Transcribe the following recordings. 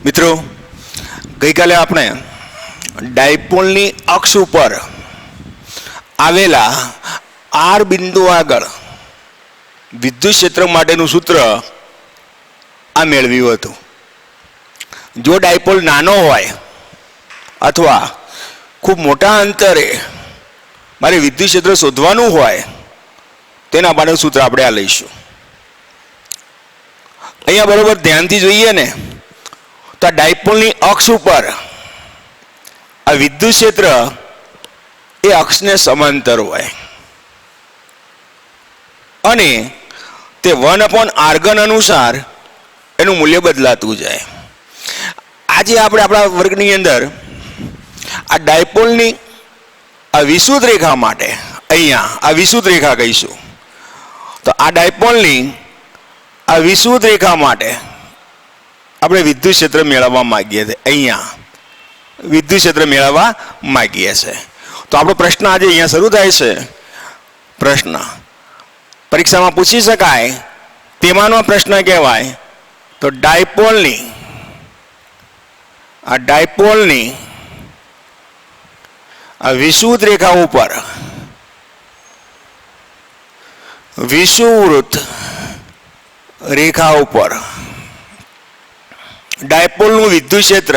મિત્રો, ગઈકાલે આપણે ડાયપોલની અક્ષ ઉપર આવેલા આર બિંદુ આગળ વિદ્યુત ક્ષેત્ર માટેનું સૂત્ર આ મેળવ્યું હતું. જો ડાયપોલ નાનો હોય અથવા ખૂબ મોટા અંતરે મારે વિદ્યુત ક્ષેત્ર શોધવાનું હોય તેના માટેનું સૂત્ર આપણે આ લઈશું. અહીંયા બરોબર ધ્યાનથી જોઈએ ને તો આ ડાયપોલની અક્ષ ઉપર આ વિદ્યુત ક્ષેત્ર એ અક્ષને સમાંતર હોય અને તે 1/r³ અનુસાર એનું મૂલ્ય બદલાતું જાય. આજે આપણે આપણા વર્ગની અંદર આ ડાયપોલની આ વિષુવત રેખા માટે અહીંયા આ વિષુવત રેખા કહીશું. તો આ ડાયપોલની આ વિષુવત રેખા માટે આપણે વિદ્યુત ક્ષેત્ર મેળવવા માંગીએ છીએ. અહીંયા વિદ્યુત ક્ષેત્ર મેળવવા માંગીએ છીએ. તો આપણો પ્રશ્ન આજે અહીંયા શરૂ થાય છે. પ્રશ્ન પરીક્ષામાં પૂછી શકાય તેમાંનો પ્રશ્ન કહેવાય તો ડાયપોલની આ વિષુવત રેખા ઉપર વિષુવવૃત્ત રેખા ઉપર ડાયપોલનું વિદ્યુત ક્ષેત્ર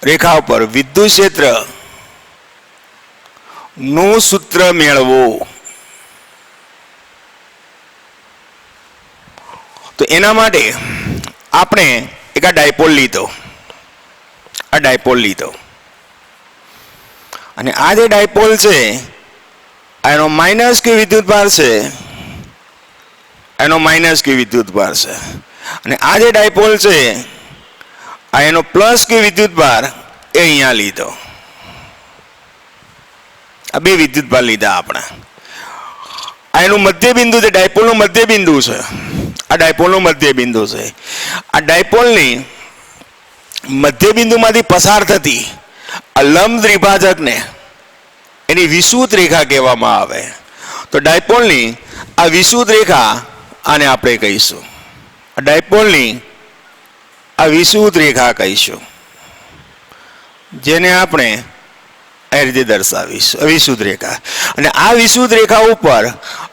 રેખા ઉપર વિદ્યુત ક્ષેત્ર નું સૂત્ર મેળવો. તો એના માટે આપણે એક આ ડાયપોલ લીધો અને આ જે ડાયપોલ છે એનો માઇનસ કે વિદ્યુત ભાર છે, એનો માઇનસ કે વિદ્યુત ભાર છે અને આ જે ડાયપોલ છે આ એનો પ્લસ કે વિદ્યુત ભાર એ અહીંયા લીધો. આ બે વિદ્યુત ભાર લીધા આપણે. આ એનું મધ્ય બિંદુ છે, ડાયપોલનું મધ્ય બિંદુ છે. આ ડાયપોલનું મધ્ય બિંદુ છે. આ ડાયપોલની મધ્ય બિંદુમાંથી પસાર થતી આ લંબ દ્વિભાજકને એની વિષુવત રેખા કહેવામાં આવે. તો ડાયપોલની આ વિષુવત રેખા આને આપણે કહીશું. ડાયપોલની આ વિષુવત રેખા કહીશું, જેને આપણે આ રીતે દર્શાવીશું વિષુવત રેખા. અને આ વિષુવત રેખા ઉપર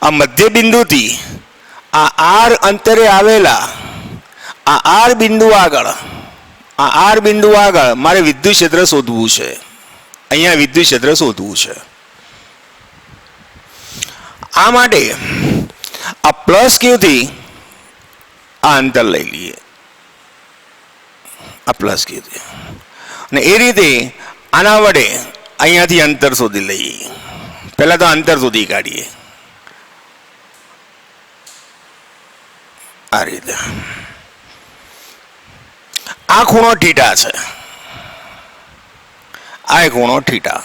આ મધ્ય બિંદુથી આ આર અંતરે આવેલા આ આર બિંદુ આગળ મારે વિદ્યુત ક્ષેત્ર શોધવું છે. અહીંયા વિદ્યુત ક્ષેત્ર શોધવું છે. આ માટે આ પ્લસ ક્યુથી આ અંતર લઈ લઈએ, આ પ્લસ ક્યુથી, અને એ રીતે આના વડે અહીંયાથી અંતર શોધી લઈએ. પહેલા તો અંતર શોધી કાઢીએ. આ રીતે આ ખૂણો થીટા છે, આ ખૂણો થીટા.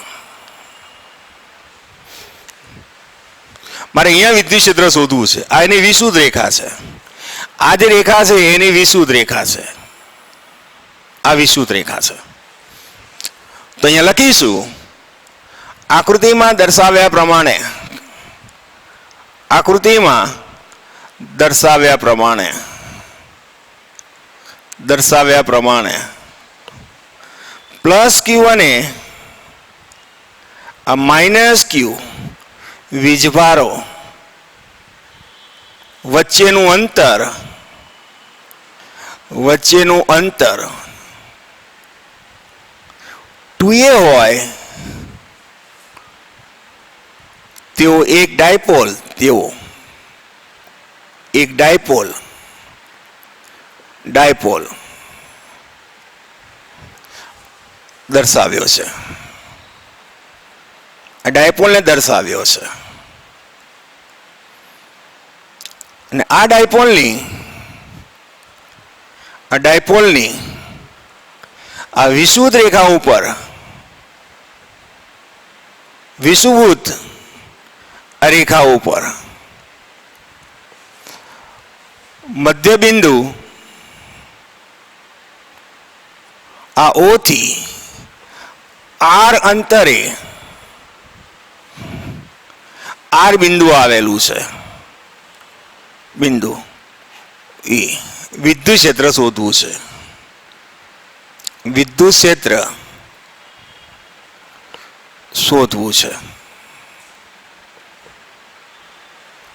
મારે અહીંયા વિદ્યુત ક્ષેત્ર શોધવું છે. આ એની વિષુવત રેખા છે. આ જે રેખા છે એની વિષુવત રેખા છે. આ વિષુવત રેખા છે. તો અહીંયા લખીશું આકૃતિમાં દર્શાવ્યા પ્રમાણે પ્લસ ક્યુ અને આ માઇનસ ક્યુ વીજભારો વચ્ચેનું અંતર 2a હોય તેવો એક ડાયપોલ દર્શાવ્યો છે. આ ડાયપોલને દર્શાવ્યો છે. અને આ ડાયપોલની આ વિષુવત રેખા ઉપર વિષુવૃત્ત રેખા ઉપર મધ્ય બિંદુ આ O થી R અંતરે R બિંદુ આવેલું છે. બિંદુ E વિદ્યુત ક્ષેત્ર શોધવું છે. વિદ્યુત ક્ષેત્ર શોધવું છે.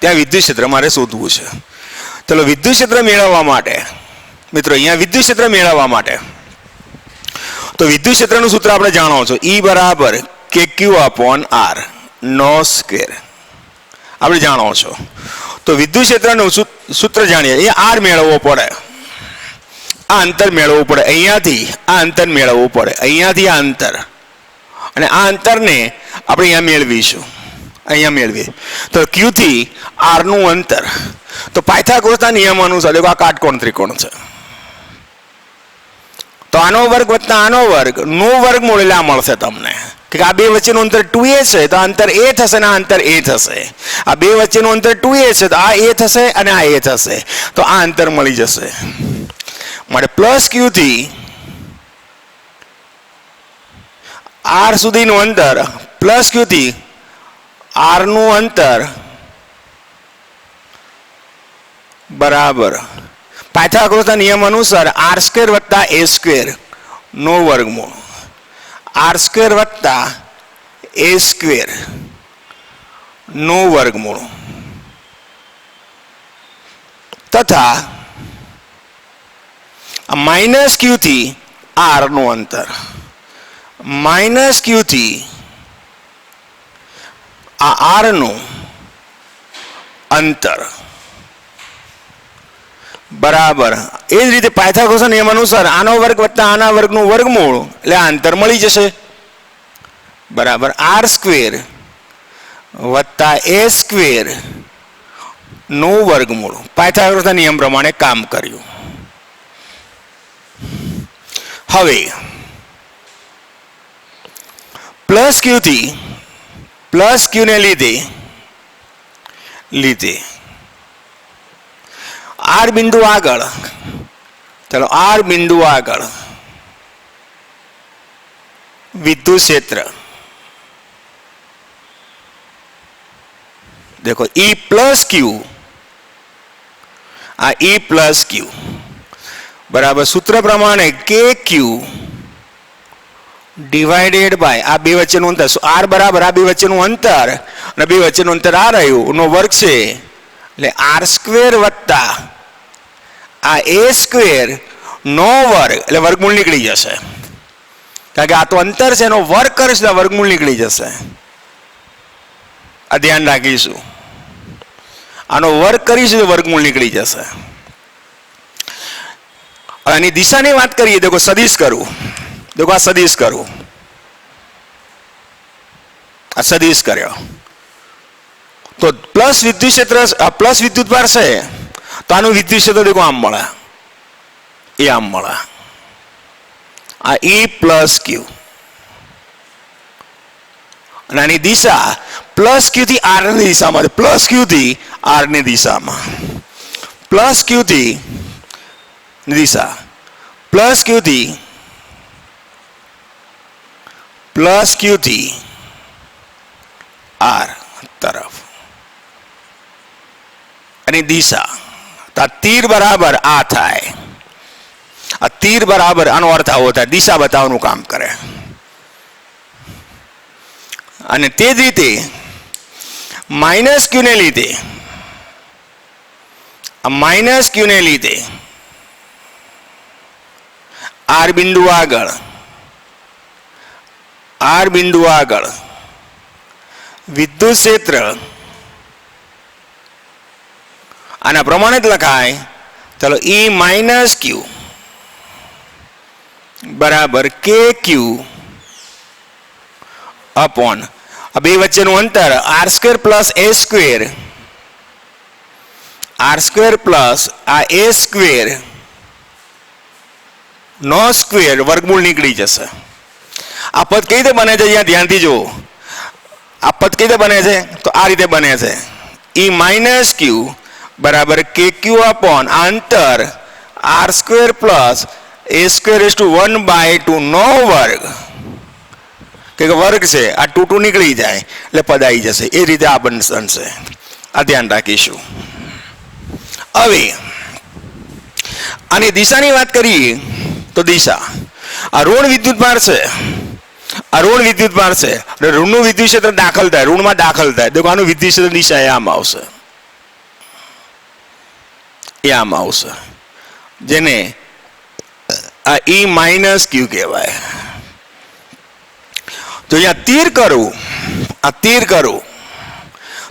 ત્યાં વિદ્યુત ક્ષેત્ર મારે શોધવું છે. ચલો વિદ્યુત ક્ષેત્ર મેળવવા માટે મિત્રો અહીંયા વિદ્યુત ક્ષેત્ર મેળવવા માટે તો વિદ્યુત ક્ષેત્રનું સૂત્ર આપણે જાણો છો E બરાબર KQ અપોન R નો સ્ક્વેર આપણે જાણો છો. તો વિદ્યુત ક્ષેત્રનું સૂત્ર જાણીએ. અહીંયા R મેળવવો પડે, આ અંતર મેળવવું પડે, અહીંયાથી આ અંતર મેળવવું પડે, અહીંયાથી આ અંતર, અને આ અંતરને આપણે અહીંયા મેળવીશું. અહીંયા મેળવીએ તો Q થી R નું અંતર. તો પાયથાગોરસના નિયમ અનુસાર આ કાટકોણ ત્રિકોણ છે. તો આનો વર્ગ વત્તા આનો વર્ગ નો વર્ગમૂળ એટલે આ મળશે તમને કે આ બે વચ્ચેનું અંતર 2a છે તો આ અંતર a થશે ને આ અંતર a થશે. આ બે વચ્ચેનું અંતર 2a છે તો આ a થશે અને આ a થશે. તો આ અંતર મળી જશે. માટે પ્લસ Q થી R સુધીનું અંતર પ્લસ Q થી R નું અંતર બરાબર પાયથાગોરસના નિયમ અનુસાર R સ્ક્વેર વત્તા a સ્ક્વેર નો વર્ગમૂળ, R સ્ક્વેર વત્તા a સ્ક્વેર નો વર્ગમૂળ તથા માઇનસ Q થી R નું અંતર, માઇનસ Q થી આ R નું અંતર બરાબર. એ જ રીતે પાયથાગોરસના નિયમ અનુસાર આનો વર્ગ વત્તા આના વર્ગનું વર્ગમૂળ એટલે આ અંતર મળી જશે બરાબર. R સ્ક્વેર વત્તા a સ્ક્વેર નું વર્ગમૂળ પાયથાગોરસના નિયમ પ્રમાણે કામ કર્યું. હવે પ્લસ Q થી પ્લસ Q ને લીધે R બિંદુ આગળ, ચલો R બિંદુ આગળ વિદ્યુત ક્ષેત્ર देखो E प्लस Q, आ E प्लस Q बराबर सूत्र प्रमाणे KQ डिवाइडेड बाय आ बे वच्चेनुं अंतर R बराबर आ बे वच्चेनुं अंतर અને બે વચ્ચેનું અંતર આ રહ્યું નો વર્ગ છે એટલે R સ્ક્વેર વત્તા આ a સ્ક્વેર નો વર્ગ એટલે વર્ગમૂળ નીકળી જશે કારણ કે આ તો અંતર છે એનો વર્ગ કરીશ તો વર્ગમૂળ નીકળી જશે. આ ધ્યાન રાખીશું, આનો વર્ગ કરીશું તો વર્ગમૂળ નીકળી જશે. આની દિશાની વાત કરીએ તો સદિશ કરું, देखो आ सदिश करूं, आ सदिश कर्यो तो प्लस विद्युत क्षेत्र प्लस विद्युत भार से तो आनु विद्युत क्षेत्र देखो आम मळे ए आम मळे आ E प्लस Q અને આની દિશા પ્લસ Q થી R ની દિશામાં, પ્લસ Q થી R ની દિશામાં, પ્લસ Q થી દિશા પ્લસ Q થી प्लस Q थी R तरफ અને દિશા તો तीर बराबर आ थाय, आ तीर बराबर आनो अर्थ आवो थाय दिशा बतावવાનું કામ કરે. અને તે જ રીતે માઈનસ Q ને લીધે આ માઈનસ Q ને લીધે R બિંદુ આગળ R बिंदु આગળ વિદ્યુત ક્ષેત્ર આના પ્રમાણે જ લખાય. ચલો E માઇનસ Q બરાબર KQ અપોન આ બે વચ્ચેનું અંતર R square plus a square, R square plus આ a સ્ક્વેર નો સ્ક્વેર વર્ગમૂળ નીકળી જશે. आ पद कई रीते बने यहाँ ध्यान थी जो आ पद कई रीते बने तो आ रीते बने E माइनस Q बराबर KQ अपॉन अंतर R square plus a square is to 1/2 नो वर्ग के वर्ग से आ 2 निकली जाए એટલે પદ આવી જશે. એ રીતે આ બનશે. આ ધ્યાન રાખીશું. હવે આની દિશાની વાત કરીએ તો દિશા આ ઋણ વિદ્યુતભાર છે, આ ઋણ વિદ્યુતભાર છે એટલે ઋણનું વિદ્યુત ક્ષેત્ર દાખલ થાય, ઋણમાં દાખલ થાય. દેખો આનું વિદ્યુત ક્ષેત્ર દિશા એ આમ આવશે, એ આમ આવશે, જેને આ E માઇનસ ક્યુ કહેવાય. તો અહીંયા તીર કરું, આ તીર કરું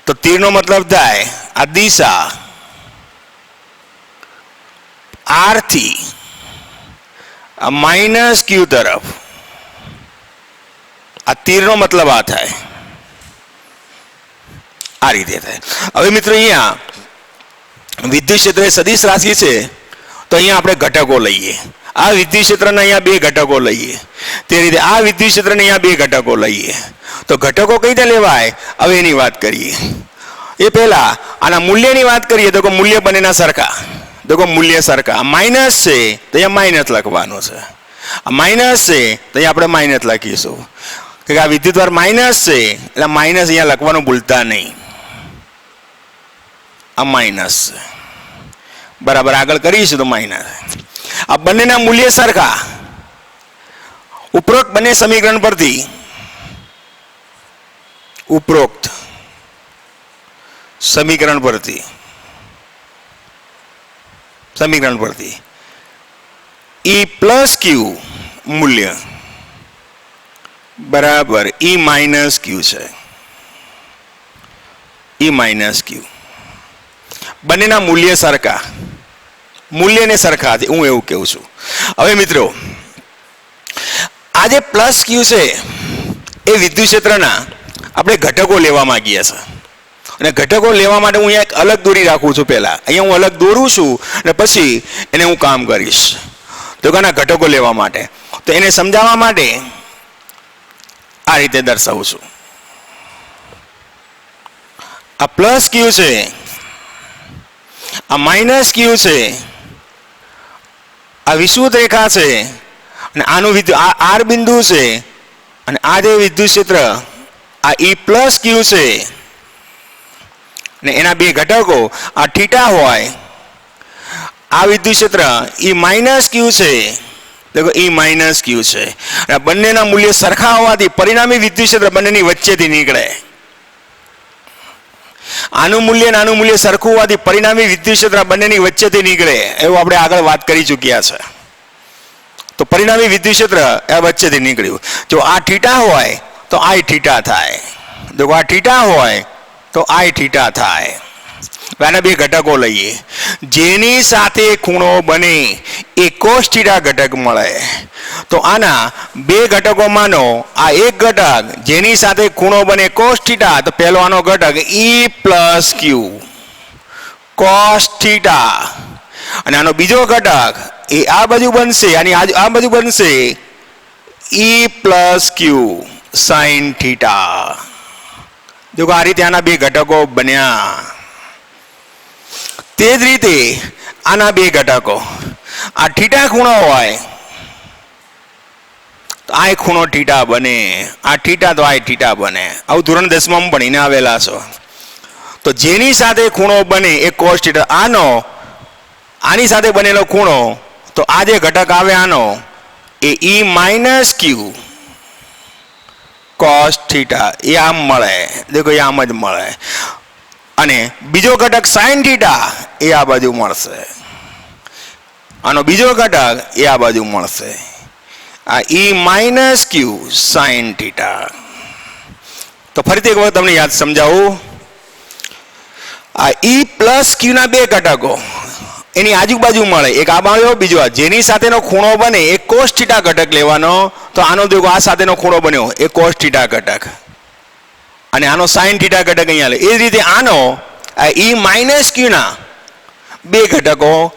તો તીરનો મતલબ થાય આ દિશા R થી આ માઇનસ ક્યુ તરફ, આ તીરનો મતલબ આ થાય, આ રીતે થાય. હવે મિત્રો અહીંયા વિદ્યુત ક્ષેત્ર એ સદિશ રાશિ છે તો અહીંયા આપણે ઘટકો લઈએ. આ વિદ્યુત ક્ષેત્રના અહીંયા બે ઘટકો લઈએ, તે રીતે આ વિદ્યુત ક્ષેત્રના અહીંયા બે ઘટકો લઈએ. તો ઘટકો કઈ રીતે લેવાય હવે એની વાત કરીએ. એ પહેલા આના મૂલ્યની વાત કરીએ તો મૂલ્ય બંનેના સરખા. देखो मूल्य सरखा. माइनस से तो यहाँ माइनस लखवानो छे, माइनस से तो यहाँ આપણે माइनस લખીશું કે આ વિદ્યુતભાર માઇનસ છે એટલે માઇનસ અહીંયા લખવાનું ભૂલતા નહીં. આ માઇનસ બરાબર આગળ કરીશું તો માઇનસ. આ બંનેના મૂલ્ય સરખા ઉપરોક્ત બંને સમીકરણ પરથી, ઉપરોક્ત સમીકરણ પરથી E પ્લસ ક્યુ મૂલ્ય બરાબર E માઇનસ ક્યુ છે. E માઇનસ ક્યુ બંનેના મૂલ્ય સરખા, મૂલ્યને સરખા હું એવું કહું છું. હવે મિત્રો આ જે પ્લસ ક્યુ છે એ વિદ્યુત ક્ષેત્રના આપણે ઘટકો લેવા માંગીએ છીએ અને ઘટકો લેવા માટે હું અહીંયા એક અલગ દોરી રાખું છું. પહેલા અહીંયા હું અલગ દોરું છું અને પછી એને હું કામ કરીશ તો ઘણા ઘટકો લેવા માટે. તો એને સમજાવવા માટે આ રીતે દર્શાવું છું. આ પ્લસ ક્યુ છે, આ માઇનસ ક્યુ છે, આ વિષુવત રેખા છે અને આનું વિદ્યુત આર બિંદુ છે અને આ જે વિદ્યુત ક્ષેત્ર આ E પ્લસ ક્યુ છે ને એના બે ઘટકો આ થીટા હોય, આ વિદ્યુત ક્ષેત્ર E માઇનસ ક્યુ છે, देखो E માઇનસ ક્યુ છે. અને બંનેના મૂલ્ય સરખા હોવાથી પરિણામી વિદ્યુત ક્ષેત્ર બંનેની વચ્ચેથી નીકળે. આનું મૂલ્ય અને આનું મૂલ્ય સરખું હોવાથી પરિણામી વિદ્યુત ક્ષેત્ર બંનેની વચ્ચેથી નીકળે એવું આપણે આગળ વાત કરી ચૂક્યા છે. તો પરિણામી વિદ્યુત ક્ષેત્ર એ વચ્ચેથી નીકળ્યું. જો આ થીટા હોય તો I થીટા થાય, જો આ થીટા હોય તો I થીટા થાય. આના બે ઘટકો લઈએ, જેની સાથે ખૂણો બને એ કોસ થીટા ઘટક મળે. તો આના બે ઘટકોમાંનો આ એક ઘટક જેની સાથે ખૂણો બને કોસ થીટા, તો પહેલો આનો ઘટક E પ્લસ ક્યુ કોસ થીટા અને આનો બીજો ઘટક એ આ બાજુ બનશે, આની આ બાજુ બનશે E પ્લસ ક્યુ સાઇન થીટા. જો આ રીતે આના બે ઘટકો બન્યા. તે જ રીતે આના બે ઘટકો, આ થીટા ખૂણો હોય તો આ ખૂણો થીટા બને, આ થીટા તો આ થીટા બને. આવું ધોરણ 10 માં ભણીને આવેલા છો. તો જેની સાથે ખૂણો બને એ કોસ થીટા, આની સાથે બનેલો ખૂણો તો આ જે ઘટક આવે આનો એ E minus Q cos theta એ આમ મળે. દેખો એ આમ જ મળે. અને બીજો ઘટક સાઇન થીટા એ આ બાજુ મળશે, આનો બીજો ઘટક એ આ બાજુ મળશે. આ E minus Q sine theta. તો ફરીથી એક વખત તમને યાદ સમજાવું. આ E પ્લસ ક્યુ ના બે ઘટકો એની આજુબાજુ મળે, એક આ બાજુ બીજો આ, જેની સાથેનો ખૂણો બને એ કોસ થીટા ઘટક લેવાનો. તો આનો દેખો આ સાથેનો ખૂણો બન્યો એ કોસ થીટા ઘટક અને આનો સાઇન થીટા ઘટક અહીંયા લે. એ જ રીતે આનો આ E માઇનસ ક્યુ ના બે ઘટકો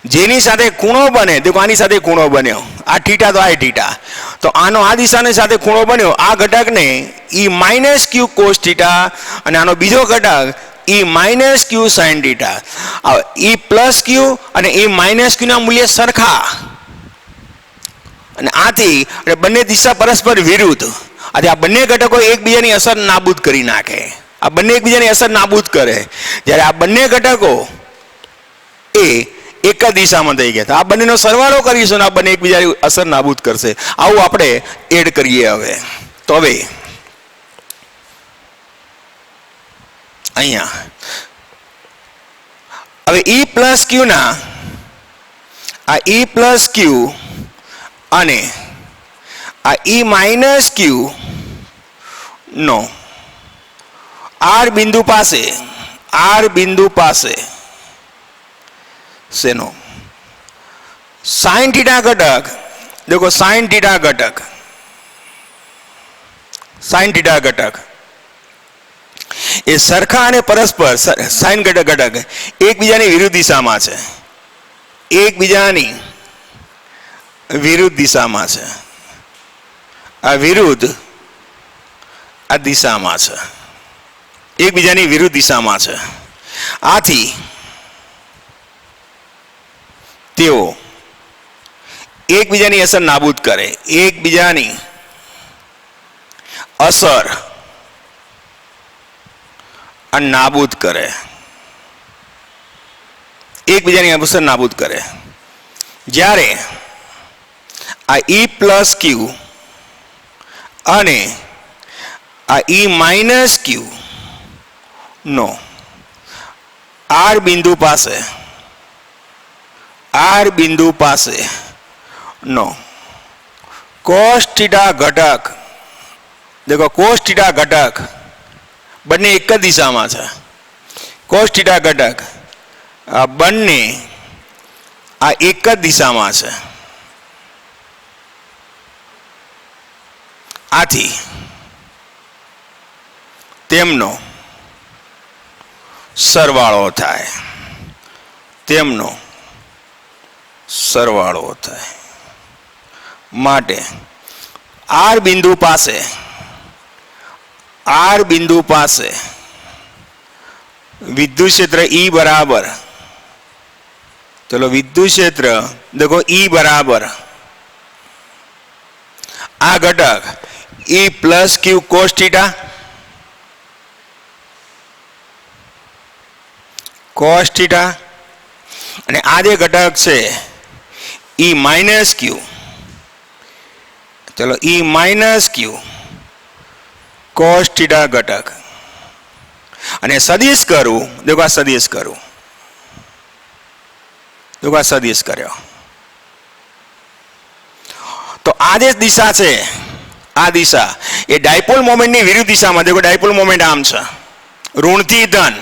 જેની સાથે ખૂણો બને, દેખો આની સાથે ખૂણો બન્યો, આ થીટા તો આ થીટા, તો આનો આ દિશાની સાથે ખૂણો બન્યો, આ ઘટકને E minus Q cos theta અને આનો બીજો ઘટક E minus Q sine theta. E plus Q અને E માઇનસ ક્યુ ના મૂલ્ય સરખા અને આથી બંને દિશા પરસ્પર વિરુદ્ધ. આથી આ બંને ઘટકો એકબીજાની અસર નાબૂદ કરી નાખે. આ બંને એકબીજાની અસર નાબૂદ કરે. જ્યારે આ બંને ઘટકો એ એક જ દિશામાં થઈ ગયા. તો આ બંનેનો સરવાળો કરીશું ને આ બંને એકબીજાની અસર નાબૂદ કરશે. આવું આપણે એડ કરીએ હવે. તો હવે અહીંયા હવે E પ્લસ ક્યુ ના આ E પ્લસ ક્યુ અને આ E માઇનસ ક્યુ નો આર બિંદુ પાસે શેનો સાइन थीटा घटक, देखो साइन थीटा घटक એ સરખા અને પરસ્પર સાइन ઘટક એકબીજાની વિરુદ્ધ દિશામાં છે. એકબીજાની વિરુદ્ધ દિશામાં છે. આ વિરુદ્ધ આ દિશામાં છે. એકબીજાની વિરુદ્ધ દિશામાં છે. આથી તેઓ એકબીજાની અસર નાબૂદ કરે. એકબીજાની અસર નાબૂદ કરે. એકબીજાની અસર નાબૂદ કરે. જ્યારે આ E પ્લસ ક્યુ અને આ E માઇનસ ક્યુ નો આર બિંદુ પાસે નો કોસ થીટા ઘટક, देखो कोस थीटा घटक બંને એક જ દિશામાં છે. કોસ થીટા ઘટક આ બંને આ એક જ દિશામાં છે. આથી તેમનો સરવાળો થાય. માટે આર બિંદુ પાસે विद्युत क्षेत्र E बराबर, चलो विद्युत क्षेत्र देखो E बराबर आ घटक E plus Q cos theta અને આ જે ઘટક છે E માઇનસ ક્યુ, चलो E minus Q cos theta घटक અને સદિશ કરું. देखो આ સદિશ કરું, देखो આ સદિશ કર્યો તો આ જે દિશા છે આ દિશા એ ડાયપોલ મોમેન્ટની વિરુદ્ધ દિશામાં. देखो ડાયપોલ મોમેન્ટ આમ છે ઋણથી ધન.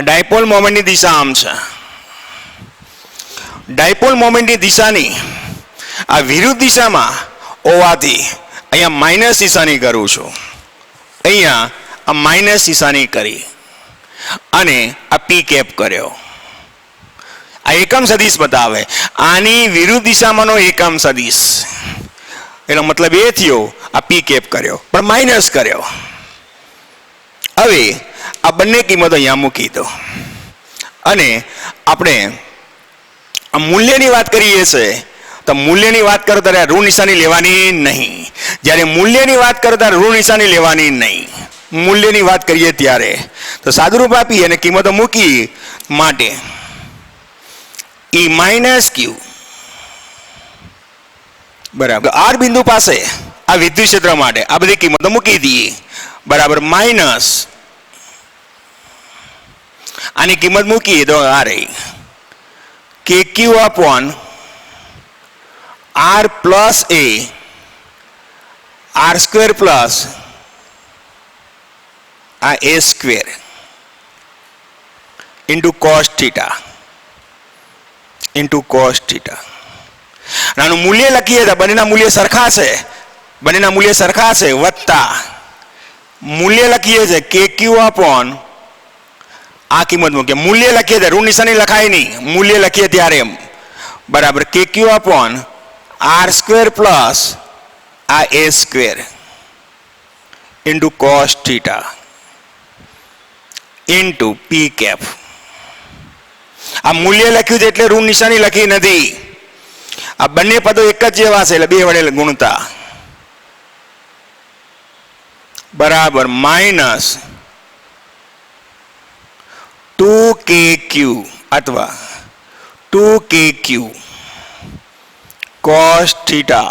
ડાયપોલ મોમેન્ટની દિશા આમ છે. ડાયપોલ મોમેન્ટની દિશાની આ વિરુદ્ધ દિશામાં હોવાથી અહીંયા માઇનસ નિશાની કરું છું. અહીંયા આ માઇનસ નિશાની કરી અને આ પી કેપ કર્યો. આ એકમ સદિશ બતાવે. આની વિરુદ્ધ દિશામાંનો એકમ સદિશ, એનો મતલબ એ થયો આ પી કેપ કર્યો પણ માઇનસ કર્યો. હવે આ બંને કિંમતો અહીંયા મૂકી દો અને આપણે આ મૂલ્યની વાત કરીએ છીએ. તો મૂલ્યની વાત કરો ત્યારે ઋણ નિશાની લેવાની નહીં. જ્યારે મૂલ્યની વાત કરો ત્યારે ઋણ નિશાની લેવાની નહીં. મૂલ્યની વાત કરીએ ત્યારે તો સાદુરૂપ આપી અને કિંમતો મૂકી માટે E માઇનસ ક્યુ બરાબર આર બિંદુ પાસે આ વિદ્યુત ક્ષેત્ર માટે આ બધી કિંમતો મૂકી દઈએ બરાબર માઇનસ આની કિંમત મૂકીએ તો આ રહી કે Q upon R plus A R square plus आ A square into cos theta આનું મૂલ્ય લખીએ તો બંનેના મૂલ્ય સરખા છે વત્તા મૂલ્ય લખીએ છે કે ક્યુ અપોન આ કિંમત મૂકીએ. મૂલ્ય લખીએ તો ઋણ નિશાની લખાય નહીં. મૂલ્ય લખીએ ત્યારે બરાબર કે Q upon R square plus आ A square into cos theta into P cap. आ मूल्य लख्યું છે એટલે ઋણ નિશાની લખી નથી. આ બંને પદો એક જ જેવા છે એટલે બે વડે ગુણતા બરાબર માઇનસ 2kq अथवा 2kq cos theta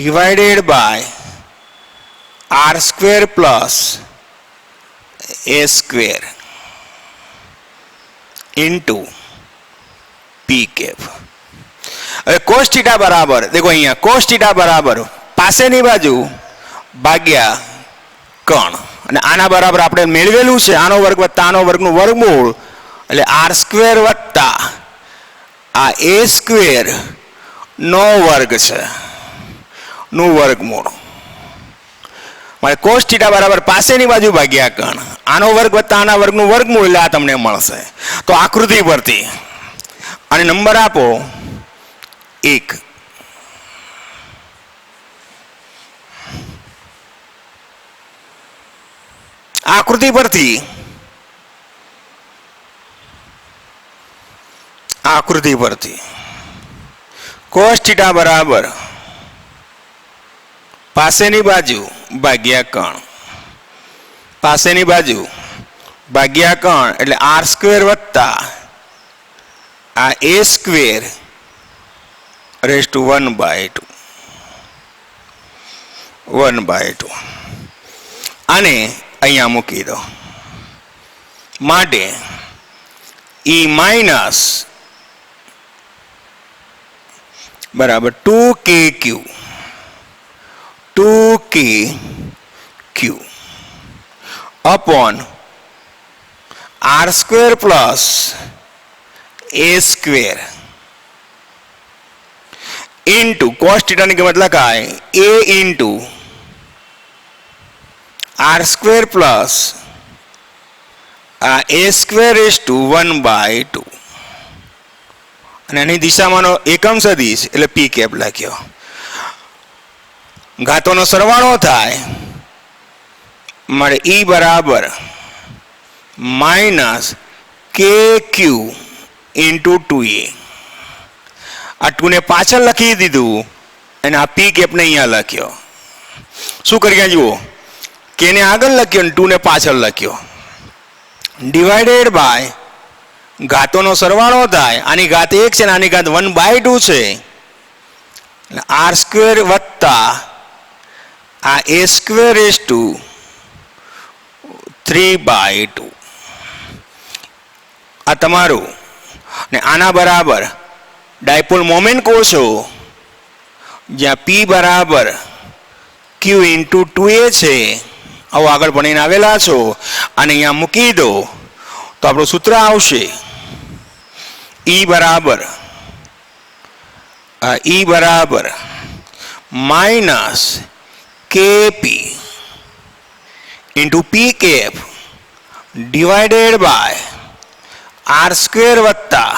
divided by r square plus a square into p cap. હવે cos theta બરાબર देखो અહીંયા cos theta બરાબર પાસેની બાજુ ભાગ્યા કણ અને આના બરાબર આપણે મેળવેલું છે આનો વર્ગ વત્તા આનો વર્ગનું વર્ગમૂળ એટલે r સ્ક્વેર વત્તા આ a સ્ક્વેર નો વર્ગ છે નું વર્ગમૂળ મારે cos theta બરાબર પાસેની બાજુ ભાગ્યા કણ આનો વર્ગ વત્તા આના વર્ગનું વર્ગમૂળ એટલે આ તમને મળશે. તો આકૃતિ પરથી અને નંબર આપો 1. આકૃતિ પરથી cos theta બરાબર પાસેની બાજુ ભાગ્યા કણ પાસેની બાજુ ભાગ્યા કણ એટલે r સ્ક્વેર વત્તા આ a સ્ક્વેર રેઝ ટુ 1/2 આને અહીંયા મૂકી દો માટે e માઇનસ બરાબર 2kq upon r square plus a square into cos theta ની કિંમત લખાય a into r square plus a square raised to 1/2 અને આની દિશામાંનો એકમ સદિશ એટલે p cap લખ્યો. ઘાતોનો સરવાળો થાય મળે e બરાબર માઇનસ kq ઇન્ટુ 2a. આ 2 ને પાછળ લખી દીધું અને આ p cap ને અહીંયા લખ્યો. શું કરીએ જુઓ k ને આગળ લખ્યો અને 2 ને પાછળ લખ્યો ડિવાઇડેડ બાય ઘાતોનો સરવાળો થાય આની ઘાત 1 છે અને આની ઘાત 1/2 છે r સ્ક્વેર વત્તા આ a સ્ક્વેર રેઝ ટુ 3/2 આ તમારું ને આના બરાબર ડાયપોલ મોમેન્ટ કહો છો જ્યાં p બરાબર q ઇન્ટુ 2a છે આવું આગળ ભણીને આવેલા છો અને અહીંયા મૂકી દો તો આપણું સૂત્ર આવશે e બરાબર minus kp into p cap divided by r square વત્તા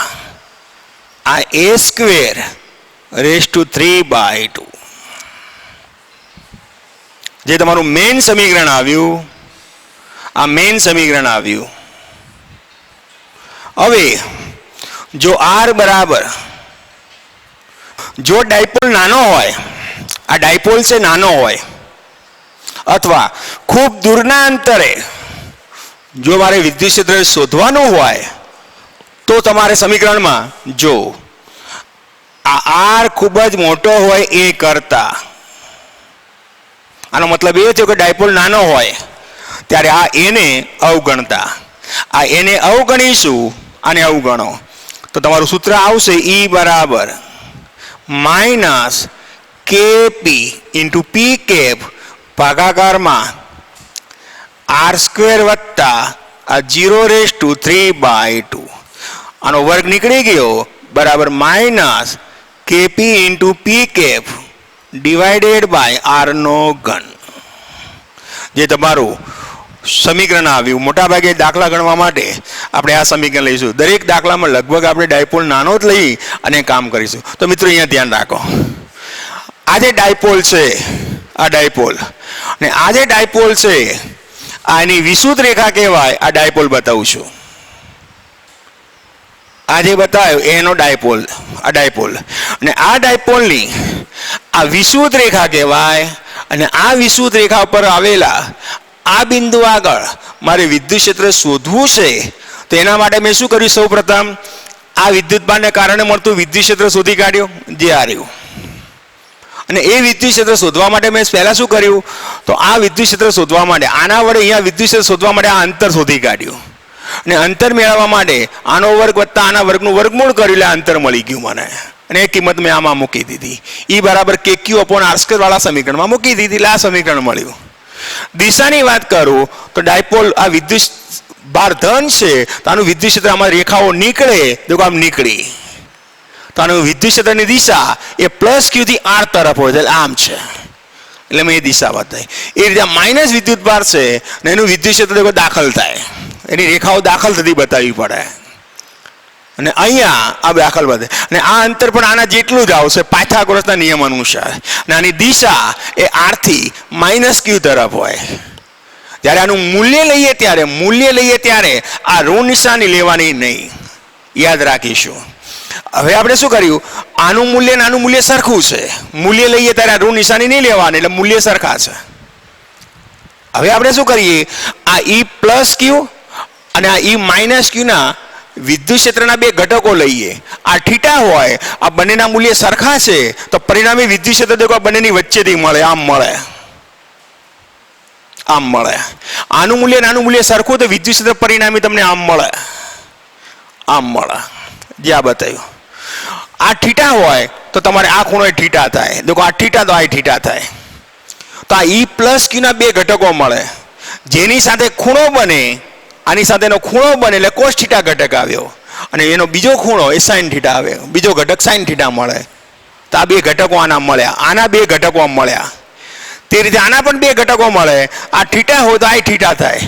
આ a square raised to 3/2 જે તમારું મેઇન સમીકરણ આવ્યું આ મેઇન સમીકરણ આવ્યું. હવે જો r બરાબર જો ડાયપોલ નાનો હોય આ ડાયપોલ છે નાનો હોય અથવા ખૂબ દૂરના અંતરે જો મારે વિદ્યુત ક્ષેત્ર શોધવાનું હોય તો તમારે સમીકરણમાં જો આ r ખૂબ જ મોટો હોય એ કરતા આનો મતલબ એ થયો કે ડાયપોલ નાનો હોય ત્યારે આ એને અવગણતા આ એને અવગણીશું આને અવગણો તો તમારું સૂત્ર આવશે e બરાબર minus kp into p cap ભાગાકારમાં r square વત્તા આ 0 રેઝ ટુ 3/2 આનો વર્ગ નીકળી ગયો બરાબર minus kp into p cap divided by r નો ઘન જે તમારું સમીકરણ આવ્યું. મોટાભાગે દાખલા ગણવા માટે આપણે આ સમીકરણ લઈશું. દરેક દાખલામાં લગભગ આપણે ડાયપોલ નાનો જ લઈ અને કામ કરીશું. તો મિત્રો અહીંયા ધ્યાન રાખો આ જે ડાયપોલ છે આ ડાયપોલ અને આ જે ડાયપોલ છે આ એની વિશુદ્ધ રેખા કહેવાય. આ ડાયપોલ બતાવું છું આ જે બતાવ્યો એનો ડાયપોલ આ ડાયપોલ અને આ ડાયપોલની આ વિશુદ્ધ રેખા કહેવાય અને આ વિશુદ્ધ રેખા ઉપર આવેલા આ બિંદુ આગળ મારે વિદ્યુત ક્ષેત્ર શોધવું છે, તો એના માટે મેં શું કર્યું? સૌ પ્રથમ આ વિદ્યુતભારને કારણે મળતું વિદ્યુત ક્ષેત્ર શોધી કાઢ્યું, જે આ રહ્યું. અને એ વિદ્યુત ક્ષેત્ર શોધવા માટે મેં પહેલાં શું કર્યું? તો આ વિદ્યુત ક્ષેત્ર શોધવા માટે આના વડે અહીંયા વિદ્યુત ક્ષેત્ર શોધવા માટે આ અંતર શોધી કાઢ્યું. અને અંતર મેળવવા માટે આનો વર્ગ વત્તા આના વર્ગનું વર્ગમૂળ કર્યું, એટલે અંતર મળી ગયું મને. અને એ કિંમત મેં આમાં મૂકી દીધી. E બરાબર KQ/R² વાળા સમીકરણમાં મૂકી દીધી, એટલે આ સમીકરણ મળ્યું. દિશાની વાત કરું તો ડાયપોલ આ વિદ્યુત ભાર ધન છે, તો આનું વિદ્યુત ક્ષેત્ર આમાં રેખાઓ નીકળે, જો આમ નીકળી, તો આનું વિદ્યુત ક્ષેત્રની દિશા એ +Q થી R તરફ હોય, એટલે આમ છે. એટલે મેં એ દિશા બતાવી. એ રીતે માઇનસ વિદ્યુત ભાર છે ને એનું વિદ્યુત ક્ષેત્ર દાખલ થાય, એની રેખાઓ દાખલ થતી બતાવવી પડે. અને અહીંયા આ દાખલ વધે, અને આ અંતર પણ આના જેટલું જ આવશે પાયથાગોરસના નિયમ અનુસાર. અને આની દિશા એ R થી -Q તરફ હોય. જ્યારે આનું મૂલ્ય લઈએ ત્યારે આ ઋણ નિશાની લેવાની નહીં, યાદ રાખીશું. હવે આપણે શું કર્યું? આનું મૂલ્ય અને આનું મૂલ્ય સરખું છે. મૂલ્ય લઈએ ત્યારે આ ઋણ નિશાની નહીં લેવાની, એટલે મૂલ્ય સરખા છે. હવે આપણે શું કરીએ? આ E+Q અને આ E-Q ના વિદ્યુત ક્ષેત્રના બે ઘટકો લઈએ. આ થીટા હોય, આ બંનેના મૂલ્ય સરખા છે, તો પરિણામી વિદ્યુત ક્ષેત્ર દેખો બંનેની વચ્ચેથી મળે, આમ મળે, આમ મળે. આનું મૂલ્ય અને આનું મૂલ્ય સરખું, તો વિદ્યુત ક્ષેત્ર પરિણામી તમને આમ મળે, આમ મળે, જે આ બતાવ્યું. આ થીટા હોય તો તમારે આ ખૂણો થીટા થાય, દેખો આ થીટા તો આ થીટા થાય. તો આ E+Q ના બે ઘટકો મળે, જેની સાથે ખૂણો બને, આની સાથેનો ખૂણો બને એટલે cos θ ઘટક આવ્યો, અને એનો બીજો ખૂણો એ sin θ આવ્યો, બીજો ઘટક sin θ મળે. તો આ બે ઘટકો આના મળ્યા, આના બે ઘટકો મળ્યા. તે રીતે આના પણ બે ઘટકો મળે. આ થીટા હોય તો આ થીટા થાય,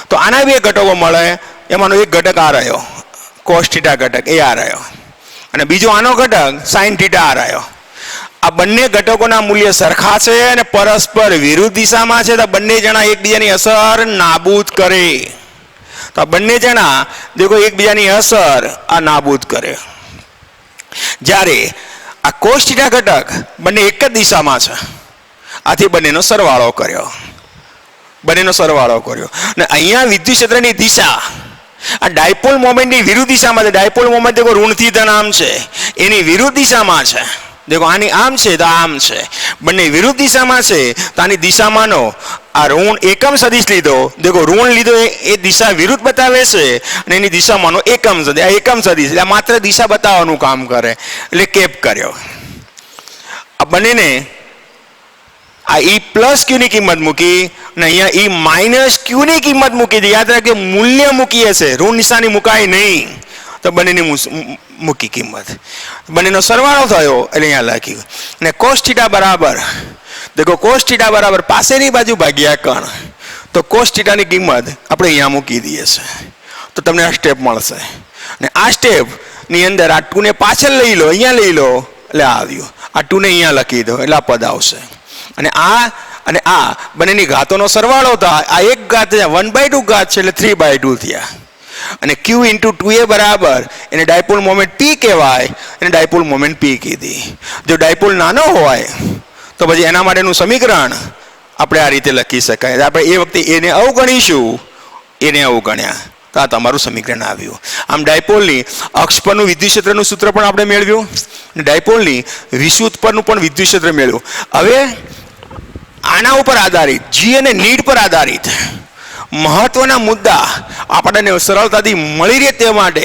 તો આના બે ઘટકો મળે, એમાંનો એક ઘટક આ રહ્યો cos θ ઘટક, એ આ રહ્યો, અને બીજો આનો ઘટક sin θ આ રહ્યો. આ બંને ઘટકોના મૂલ્ય સરખા છે અને પરસ્પર વિરુદ્ધ દિશામાં છે, તો બંને જણા એકબીજાની અસર નાબૂદ કરે. તો બંને જણા દેખો એકબીજાની અસર આ નાબૂદ કરે. જ્યારે આ cos θ ઘટક બંને એક જ દિશામાં છે, આથી બંનેનો સરવાળો કર્યો, અને અહીંયા વિદ્યુત ક્ષેત્રની દિશા આ ડાયપોલ મોમેન્ટની વિરુદ્ધ દિશામાં છે. ડાયપોલ મોમેન્ટ દેખો ઋણથી ધન આમ છે, એની વિરુદ્ધ દિશામાં છે. દેખો આની આમ છે તો આમ છે, બંને વિરુદ્ધ દિશામાં છે. તો આની દિશામાંનો આ ઋણ એકમ સદિશ લીધો, દેખો ઋણ લીધો એ દિશા વિરુદ્ધ બતાવે છે, અને એની દિશામાંનો એકમ સદિશ, આ એકમ સદિશ એટલે માત્ર દિશા બતાવવાનું કામ કરે, એટલે કેપ કર્યો. આ બંનેને આ E+Q ની કિંમત મૂકી અને અહીંયા E-Q ની કિંમત મૂકી હતી. યાદ રાખે મૂલ્ય મૂકીએ છે, ઋણ નિશાની મુકાય નહીં, તો બંનેની મૂકી કિંમત, બંનેનો સરવાળો થયો એટલે અહીંયા લખ્યું. અને cos θ બરાબર, દેખો cos θ બરાબર પાસેની બાજુ ભાગ્યા કણ, તો cos θ ની કિંમત આપણે અહીંયા મૂકી દઈએ છે, તો તમને આ સ્ટેપ મળશે. અને આ સ્ટેપની અંદર આ 2 ને પાછળ લઈ લો, અહીંયા લઈ લો, એટલે આવ્યું. આ 2 ને અહીંયા લખી દો એટલે આ પદ આવશે. અને આ બંનેની ઘાતોનો સરવાળો થાય, આ એક ઘાત 1/2 ઘાત છે, એટલે 3/2 થયા. અને Q × 2a બરાબર એને ડાયપોલ મોમેન્ટ P કહેવાય, એને ડાયપોલ મોમેન્ટ P કીધી. જો ડાયપોલ નાનો હોય તો પછી એના માટેનું સમીકરણ આપણે આ રીતે લખી શકાય. આપણે એ વખતે એને અવગણીશું, એને અવગણ્યા, તો આ તમારું સમીકરણ આવ્યું. આમ ડાયપોલની અક્ષ પરનું વિદ્યુત ક્ષેત્રનું સૂત્ર પણ આપણે મેળવ્યું, અને ડાયપોલની વિષુવૃત્ત પરનું પણ વિદ્યુત ક્ષેત્ર મેળવ્યું. હવે આના ઉપર આધારિત, જી અને નીડ પર આધારિત મહત્વના મુદ્દા આપણને સરળતાથી મળી રહે તે માટે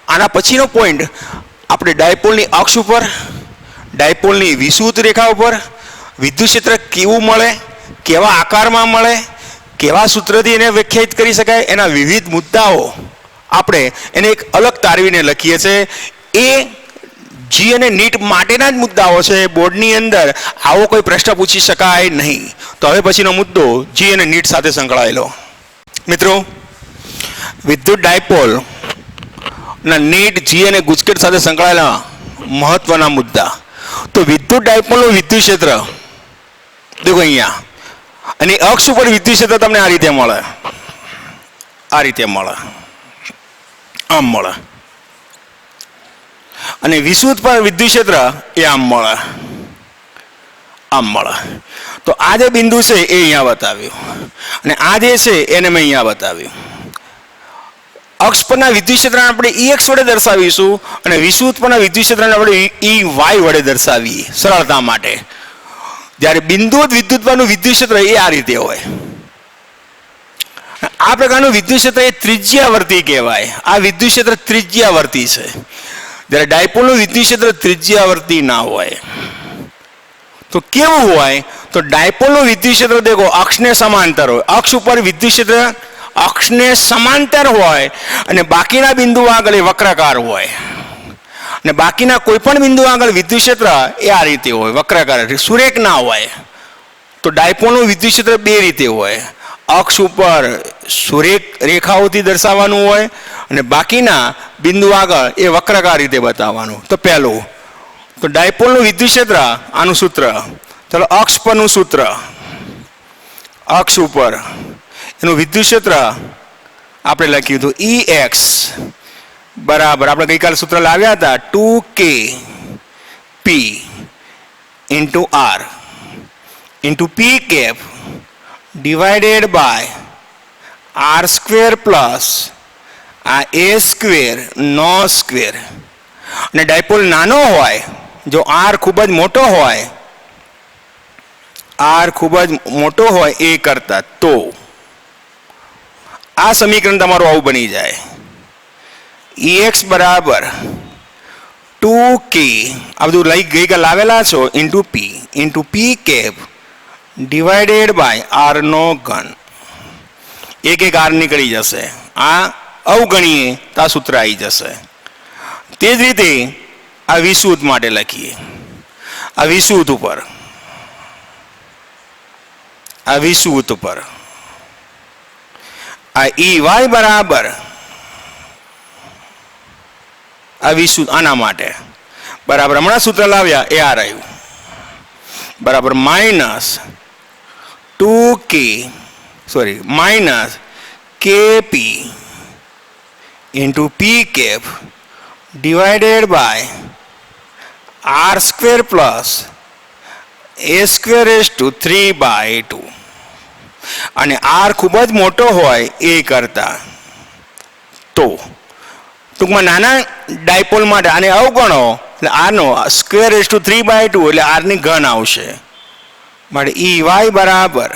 આના પછીનો પોઈન્ટ આપણે ડાયપોલની અક્ષ ઉપર, ડાયપોલની વિષુવૃત્ત રેખા ઉપર વિદ્યુત ક્ષેત્ર કેવું મળે, કેવા આકારમાં મળે, કેવા સૂત્રથી એને વ્યાખ્યાયિત કરી શકાય, એના વિવિધ મુદ્દાઓ આપણે એને એક અલગ તારવીને લખીએ છીએ. એ જી અને નીટ માટેના જ મુદ્દાઓ છે. બોર્ડની અંદર આવો કોઈ પ્રશ્ન પૂછી શકાય નહીં. તો હવે પછીનો મુદ્દો જી અને નીટ સાથે સંકળાયેલો. મિત્રો, વિદ્યુત ડાયપોલ ના નીટ, જી અને ગુજકેટ સાથે સંકળાયેલા મહત્વના મુદ્દા. તો વિદ્યુત ડાયપોલનું વિદ્યુત ક્ષેત્ર દેખો અહીંયા, અને અક્ષ ઉપર વિદ્યુત ક્ષેત્ર તમને આ રીતે મળે, આ રીતે મળે, આમ મળે. અને વિષુવૃત્ત પર વિદ્યુત ક્ષેત્ર એ આમ મળે, આમ મળે. તો આ જે બિંદુ છે એ અહીંયા બતાવ્યું અને આ જે છે એને મેં અહીંયા બતાવ્યું. અક્ષ પરના વિદ્યુત ક્ષેત્રને આપણે EX વડે દર્શાવીશું અને વિષુવૃત્ત પરના વિદ્યુત ક્ષેત્રને આપણે EY વડે દર્શાવીએ સરળતા માટે. જ્યારે બિંદુવત વિદ્યુત પરનું વિદ્યુત ક્ષેત્ર એ આ રીતે હોય. આ પ્રકારનું વિદ્યુત ક્ષેત્ર એ ત્રિજ્યાવર્તી કહેવાય. આ વિદ્યુત ક્ષેત્ર ત્રિજ્યાવર્તી છે. જ્યારે ડાયપોલનું વિદ્યુત ક્ષેત્ર ત્રિજ્યાવર્તી ના હોય. તો કેવું હોય? તો ડાયપોલનું વિદ્યુત ક્ષેત્ર દેખો અક્ષને સમાંતર હોય. અક્ષ ઉપર વિદ્યુત ક્ષેત્ર અક્ષને સમાંતર હોય અને બાકીના બિંદુ આગળ એ વક્રાકાર હોય અને બાકીના કોઈ પણ બિંદુ આગળ વિદ્યુત ક્ષેત્ર એ આ રીતે હોય, વક્રાકાર, સુરેખ ના હોય. તો ડાયપોલનું વિદ્યુત ક્ષેત્ર બે રીતે હોય. અક્ષ ઉપર સુરેખ રેખાઓથી દર્શાવવાનું હોય અને બાકીના બિંદુ આગળ એ વક્રાકાર રીતે બતાવવાનું. તો પહેલું તો ડાયપોલનું વિદ્યુત ક્ષેત્ર આનું સૂત્ર, ચાલો અક્ષ પરનું સૂત્ર, અક્ષ ઉપર એનું વિદ્યુત ક્ષેત્ર આપણે લખ્યું હતું EX બરાબર આપણે ગઈકાલે સૂત્ર લાવ્યા હતા 2KP into R into P cap divided by R square plus આ A સ્ક્વેર નો સ્ક્વેર. અને ડાયપોલ નાનો હોય, જો R ખૂબ જ મોટો હોય, R ખૂબ જ મોટો હોય એ કરતા, તો આ સમીકરણ તમારું આવું બની જાય EX બરાબર 2K આ બધું લઈ ગઈકાલ લાવેલા છો into P cap divided by R નો ઘન. એક R નીકળી જશે. આ અવગણીએ તો આ સૂત્ર આવી જશે. તે જ રીતે આ વિષુવૃત્ત માટે લખીએ. આ વિષુવૃત્ત ઉપર આ EY બરાબર આ વિષુવૃત્ત આના માટે બરાબર હમણાં સૂત્ર લાવ્યા એ આ રહ્યું બરાબર minus KP into P cap divided by R square plus A square raise to 3/2. અને R ખૂબ જ મોટો હોય એ કરતા, તો ટૂંકમાં નાના ડાયપોલ માટે આને અવગણો એટલે R નો સ્ક્વેર રેઝ ટુ 3/2 એટલે R ની ઘન આવશે. માટે EY બરાબર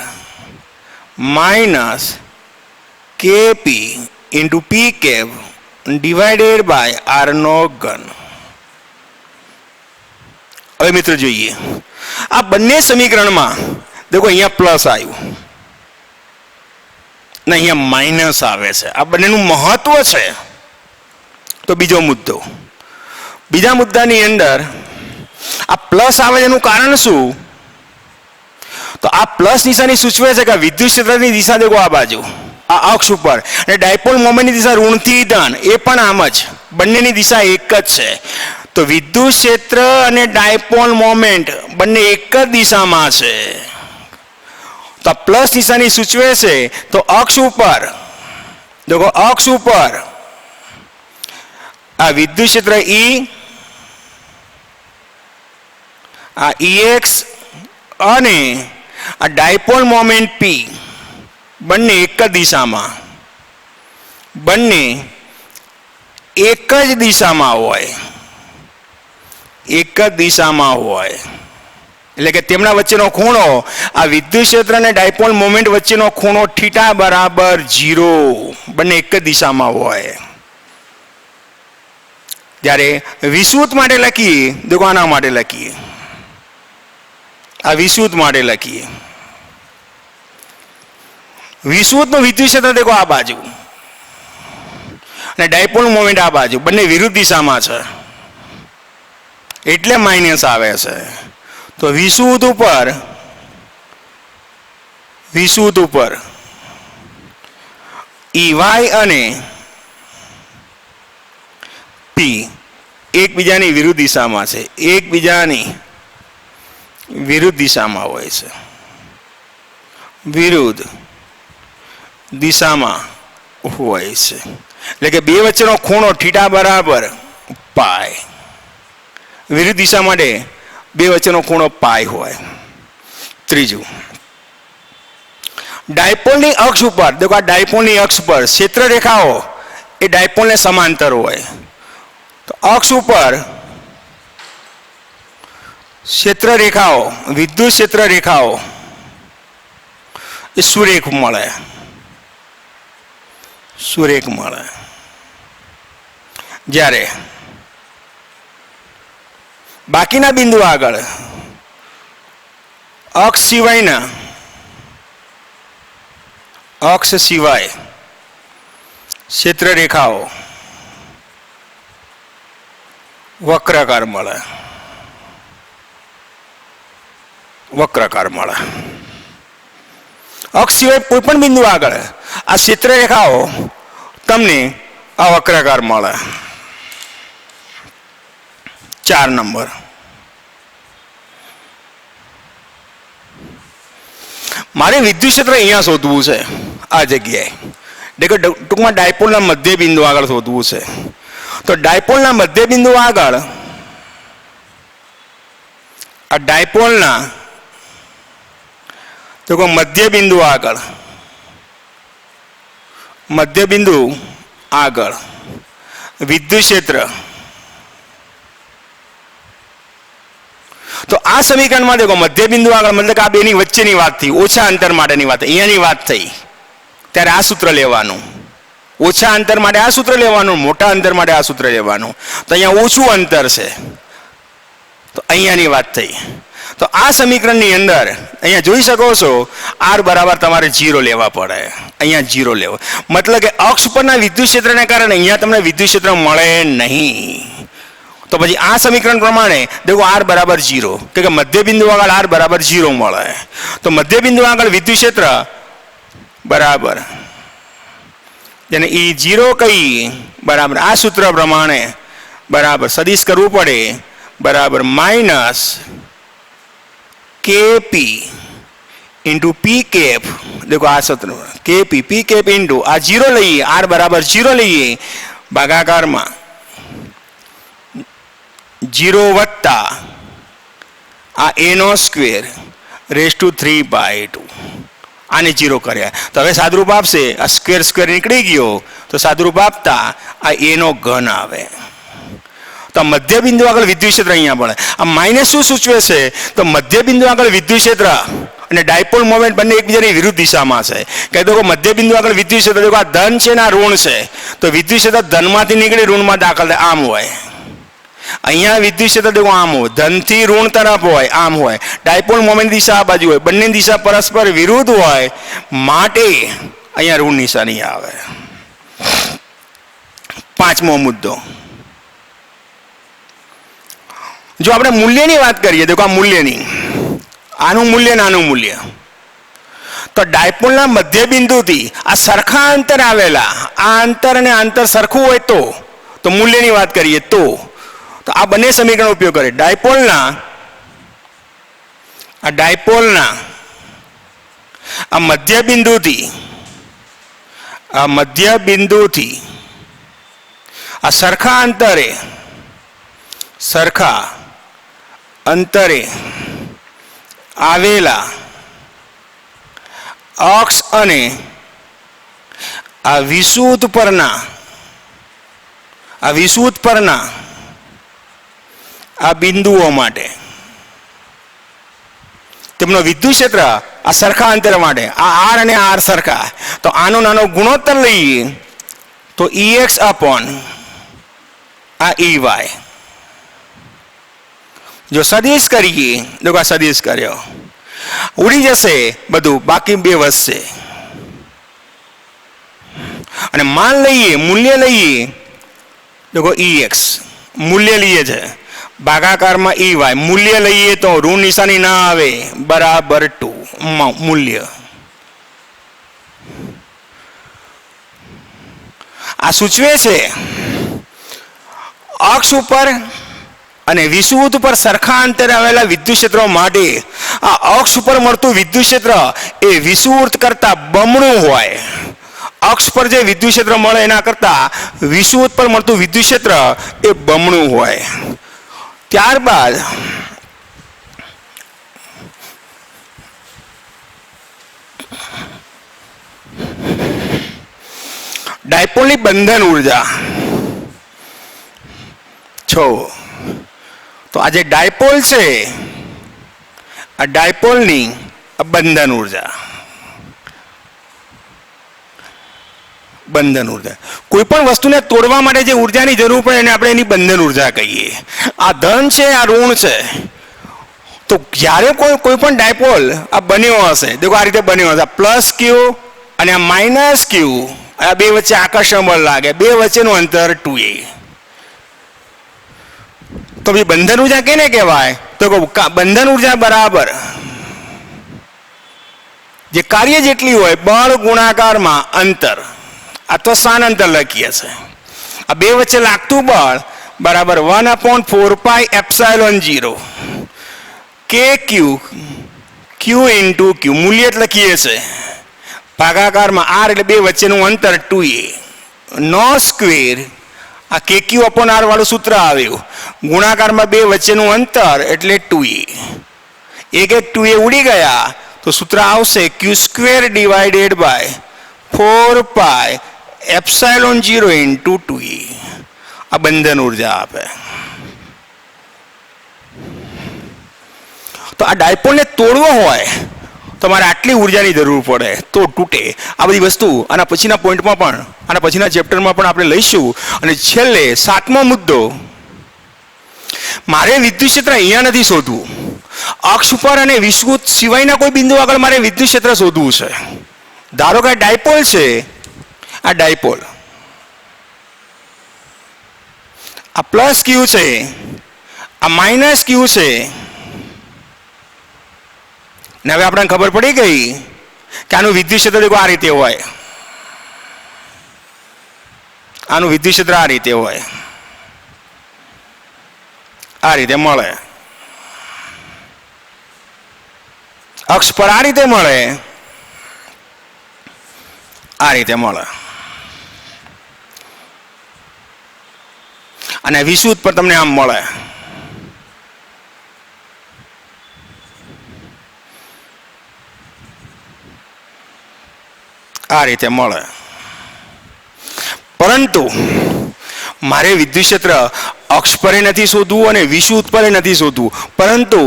minus KP into P cap divided by R નો ઘન. હવે મિત્રો જોઈએ આ બંને સમીકરણમાં દેખો અહીંયા પ્લસ આવ્યું ને અહીંયા માઇનસ આવે છે. આ બંનેનું મહત્વ છે. તો બીજા મુદ્દાની અંદર આ પ્લસ આવે એનું કારણ શું? તો આ પ્લસ નિશાની સૂચવે છે કે વિદ્યુત ક્ષેત્રની દિશા દેખો આ બાજુ આ અક્ષ ઉપર અને ડાયપોલ મોમેન્ટની દિશા ઋણથી ધન એ પણ આમ જ, બંનેની દિશા એક જ છે. તો વિદ્યુત ક્ષેત્ર અને ડાયપોલ મોમેન્ટ બંને એક જ દિશામાં છે. તો પ્લસ નિશાની સૂચવે છે તો અક્ષ ઉપર દેખો અક્ષ ઉપર આ વિદ્યુત ક્ષેત્ર E આ EX અને આ ડાયપોલ મોમેન્ટ P બંને એક જ દિશામાં, બંને એક જ દિશામાં હોય, એક જ દિશામાં હોય. એટલે કે તેમના વચ્ચેનો ખૂણો આ વિદ્યુત ક્ષેત્ર અને ડાયપોલ મોમેન્ટ વચ્ચેનો ખૂણો થીટા બરાબર 0, બંને એક જ દિશામાં હોય. જ્યારે વિષુવૃત્ત માટે લખીએ દેખો આના માટે લખીએ, આ વિષુવૃત્ત માટે લખીએ. વિષુવૃત્તનું વિદ્યુત ક્ષેત્ર દેખો આ બાજુ અને ડાયપોલ મોમેન્ટ આ બાજુ, બંને વિરુદ્ધ દિશામાં છે એટલે માઇનસ આવે છે. તો વિષુવૃત્ત ઉપર EY અને P એકબીજાની વિરુદ્ધ દિશામાં છે, એકબીજાની વિરુદ્ધ દિશામાં હોય છે, વિરુદ્ધ દિશામાં હોય છે. એટલે કે બે વચ્ચેનો ખૂણો થીટા બરાબર પાય, વિરુદ્ધ દિશા માટે બે વચ્ચેનો ખૂણો પાય હોય. ત્રીજું, ડાયપોલની અક્ષ ઉપર, देखो આ ડાયપોલની અક્ષ પર ક્ષેત્ર રેખાઓ એ ડાયપોલને સમાંતર હોય, તો અક્ષ ઉપર ક્ષેત્ર રેખાઓ, વિદ્યુત ક્ષેત્ર રેખાઓ એ સુરેખ મળે, સુરેખ મળે. જ્યારે બાકીના બિંદુ આગળ અક્ષ સિવાયના, અક્ષ સિવાય ક્ષેત્ર રેખાઓ વક્રાકાર મળે, વક્રાકાર મળે. અક્ષ સિવાય કોઈ પણ બિંદુ આગળ આ ક્ષેત્ર રેખાઓ તમને આ વક્રાકાર મળે. 4 નંબર, મારે વિદ્યુત ક્ષેત્ર અહીંયા શોધવું છે, આ જગ્યાએ. દેખો ટૂંકમાં ડાયપોલના મધ્ય બિંદુ આગળ શોધવું છે. તો ડાયપોલના મધ્ય બિંદુ આગળ, આ ડાયપોલના તો મધ્ય બિંદુ આગળ, મધ્ય બિંદુ આગળ વિદ્યુત ક્ષેત્ર, તો આ સમીકરણમાં દેખો મધ્ય બિંદુ આગળ મતલબ કે આ બેની વચ્ચેની વાત થઈ, ઓછા અંતર માટેની વાત, અહીંયાની વાત થઈ, ત્યારે આ સૂત્ર લેવાનું. ઓછા અંતર માટે આ સૂત્ર લેવાનું, મોટા અંતર માટે આ સૂત્ર લેવાનું. તો અહીંયા ઓછું અંતર છે, તો અહીંયાની વાત થઈ. તો આ સમીકરણની અંદર અહીંયા જોઈ શકો છો આર બરાબર તમારે 0 લેવા પડે, અહીંયા 0 લેવો, મતલબ કે અક્ષ પરના વિદ્યુત ક્ષેત્રને કારણે અહીંયા તમને વિદ્યુત ક્ષેત્ર મળે નહીં. તો પછી આ સમીકરણ પ્રમાણે દેખો આર બરાબર 0, કે મધ્ય બિંદુ આગળ આર બરાબર 0 મળે. તો મધ્ય બિંદુ આગળ વિદ્યુત ક્ષેત્ર બરાબર, જેને E0 કહી, બરાબર આ સૂત્ર પ્રમાણે બરાબર સદિશ કરવું પડે, બરાબર minus KP into P cap. દેખો આ સૂત્ર KP પી કેપ ઇન્ટુ આ 0 લઈએ, આર બરાબર 0 લઈએ, ભાગાકારમાં 0 વત્તા આ a નો સ્ક્વેર રેઝ ટુ 3/2. આને 0 કર્યા તો હવે સાદુરૂપ આપશે, આ સ્ક્વેર સ્ક્વેર નીકળી ગયો, તો સાદુરૂપ આપતા આ a નો ઘન આવે. તો મધ્ય બિંદુ આગળ વિદ્યુત ક્ષેત્ર અહીંયા મળે. આ માઇનસ શું સૂચવે છે? તો મધ્ય બિંદુ આગળ વિદ્યુત ક્ષેત્ર અને ડાયપોલ મોમેન્ટ બંને એકબીજાની વિરુદ્ધ દિશામાં છે. કે દેખો મધ્ય બિંદુ આગળ વિદ્યુત ક્ષેત્ર, દેખો આ ધન છે ને આ ઋણ છે, તો વિદ્યુત ક્ષેત્ર ધનમાંથી નીકળી ઋણમાં દાખલ થાય, આમ હોય. અહીંયા વિદ્યુત ક્ષેત્ર દેખો આમ હોય, ધનથી ઋણ તરફ હોય, આમ હોય. ડાયપોલ મોમેન્ટ દિશા આ બાજુ હોય, બંને દિશા પરસ્પર વિરુદ્ધ હોય, માટે અહીંયા ઋણ નિશાની આવે. 5મો મુદ્દો, જો આપણે મૂલ્યની વાત કરીએ, દેખો આ મૂલ્યની, આનું મૂલ્ય ને આનું મૂલ્ય, તો ડાયપોલના મધ્ય બિંદુથી આ સરખા અંતર આવેલા, આ અંતર અને અંતર સરખું હોય તો મૂલ્યની વાત કરીએ તો આ બંને સમીકરણ ઉપયોગ કરે. ડાયપોલના આ મધ્ય બિંદુથી આ સરખા અંતરે આવેલા અક્ષ અને આ વિષુવવૃત્ત પરના આ બિંદુઓ માટે તેમનો વિદ્યુત ક્ષેત્ર આ સરખા અંતર માટે, આ આર અને આર સરખા, તો આનો નાનો ગુણોત્તર લઈએ તો EX અપોન આ EY. જો સદિશ કરીએ, જો આ સદિશ કર્યો, ઉડી જશે બધું, બાકી 2 વધશે. અને માન લઈએ, મૂલ્ય લઈએ, देखो EX मूल्य लिए છે, ભાગાકારમાં EY મૂલ્ય લઈએ તો ઋણ નિશાની ના આવે, બરાબર 2 મૂલ્ય. આ સૂચવે છે અક્ષ ઉપર અને વિષુવવૃત્ત ઉપર સરખા અંતરે આવેલા વિદ્યુત ક્ષેત્રો માટે આ અક્ષ ઉપર મળતું વિદ્યુત ક્ષેત્ર એ વિષુવવૃત્ત કરતા બમણું હોય. અક્ષ પર જે વિદ્યુત ક્ષેત્ર મળે એના કરતા વિષુવવૃત્ત પર મળતું વિદ્યુત ક્ષેત્ર એ બમણું હોય. ત્યારબાદ ડાયપોલની બંધન ઉર્જા છો. તો આ જે ડાયપોલ છે, આ ડાયપોલની બંધન ઉર્જા, બંધન ઉર્જા. કોઈ પણ વસ્તુને તોડવા માટે જે ઉર્જાની જરૂર પડે એને આપણે એની બંધન ઉર્જા કહીએ. આ ધન છે, આ ઋણ છે. તો જ્યારે કોઈ પણ ડાયપોલ આ બન્યો હશે, દેખો આ રીતે બન્યો હશે, પ્લસ ક્યુ અને આ માઇનસ ક્યુ, આ બે વચ્ચે આકર્ષણ બળ લાગે, બે વચ્ચેનું અંતર 2a. તો ભાઈ બંધન ઉર્જા કેને કહેવાય? તો બંધન ઉર્જા બરાબર જે કાર્ય જેટલી હોય બળ ગુણાકારમાં અંતર, અથવા સ્થાનાંતર લખીએ છે. આ બે વચ્ચે લાગતું બળ બરાબર 1/4πε0 કે ક્યુ, ક્યુ ઇન્ટુ ક્યુ, મૂલ્ય જ લખીએ છે, ભાગાકારમાં આર એટલે બે વચ્ચેનું અંતર 2a નો સ્ક્વેર. આ કે ક્યુ અપોન આર વાળું સૂત્ર આવ્યું, ગુણાકારમાં બે વચ્ચેનું અંતર એટલે 2a. એક 2a ઉડી ગયા તો સૂત્ર આવશે Q square divided by 4πε0 into 2a. આ બંધન ઉર્જા આપે. તો આ ડાયપોલને તોડવો હોય તો મારે આટલી ઉર્જાની જરૂર પડે તો તૂટે. આ બધી વસ્તુ આના પછીના પોઈન્ટમાં પણ, આના પછીના ચેપ્ટરમાં પણ આપણે લઈશું. અને છેલ્લે 7મો મુદ્દો, મારે વિદ્યુત ક્ષેત્ર અહીંયા નથી શોધવું, અક્ષ ઉપર અને વિષુવવૃત્ત સિવાયના કોઈ બિંદુ આગળ મારે વિદ્યુત ક્ષેત્ર શોધવું છે. ધારો કે આ ડાયપોલ છે, આ ડાયપોલ, આ પ્લસ ક્યુ છે, આ માઇનસ ક્યુ છે. ને હવે આપણને ખબર પડી ગઈ કે આનું વિદ્યુત ક્ષેત્ર દેખો આ રીતે હોય, આનું વિદ્યુત ક્ષેત્ર આ રીતે હોય, આ રીતે મળે. અક્ષ પર આ રીતે મળે, આ રીતે મળે. અને વિષુવવૃત્ત પર તમને આમ મળે. આ રીતે મળે. પરંતુ મારે વિદ્યુત ક્ષેત્ર અક્ષ પર નથી શોધવું અને વિષુવવૃત્ત પર નથી શોધવું, પરંતુ